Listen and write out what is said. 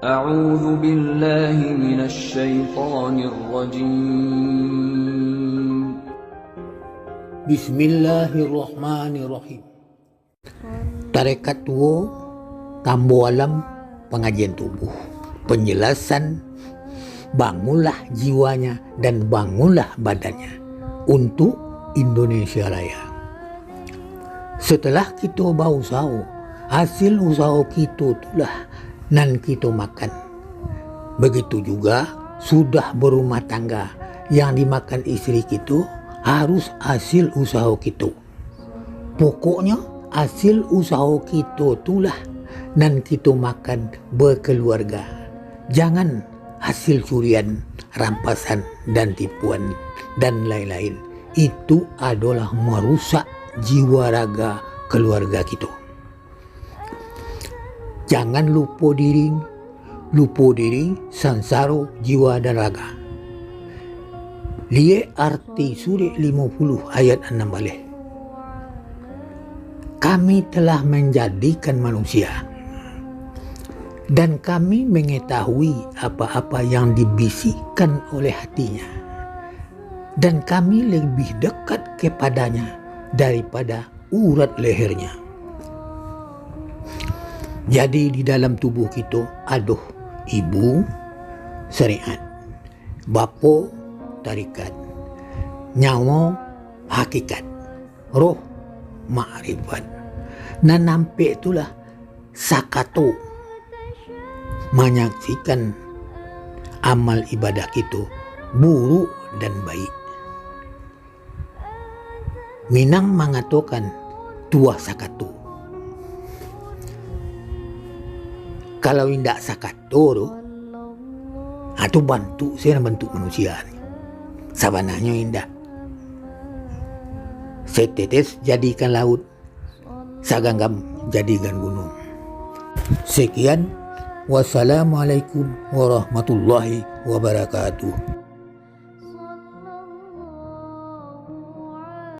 أعوذ بالله من الشيطان الرجيم. Bismillahirrahmanirrahim. Tarekat Wo, Tambo Alam, pengajian tubuh, penjelasan bangunlah jiwanya dan bangunlah badannya untuk Indonesia Raya. Setelah kita berusaha, hasil usaha kita itulah nan kita makan. Begitu juga sudah berumah tangga, yang dimakan istri kita harus hasil usaha kita. Pokoknya hasil usaha kita itulah nan kita makan berkeluarga. Jangan hasil curian, rampasan dan tipuan dan lain-lain. Itu adalah merusak jiwa raga keluarga kita. Jangan lupa diri sansaro jiwa dan raga. Lihat arti surah 50 ayat 6 balik. Kami telah menjadikan manusia dan kami mengetahui apa-apa yang dibisikkan oleh hatinya, dan kami lebih dekat kepadanya daripada urat lehernya. Jadi di dalam tubuh kita ada ibu syariat, bapa tarikat, nyawa hakikat, roh makrifat. Dan nampak itulah sakato menyaksikan amal ibadah kita buruk dan baik. Minang mengatakan tua sakato. Kalau tidak sakato itu bantu saya bentuk manusia ni. Sabananya indah. Setetes jadikan laut, saganggam jadikan gunung. Sekian, wassalamualaikum warahmatullahi wabarakatuh.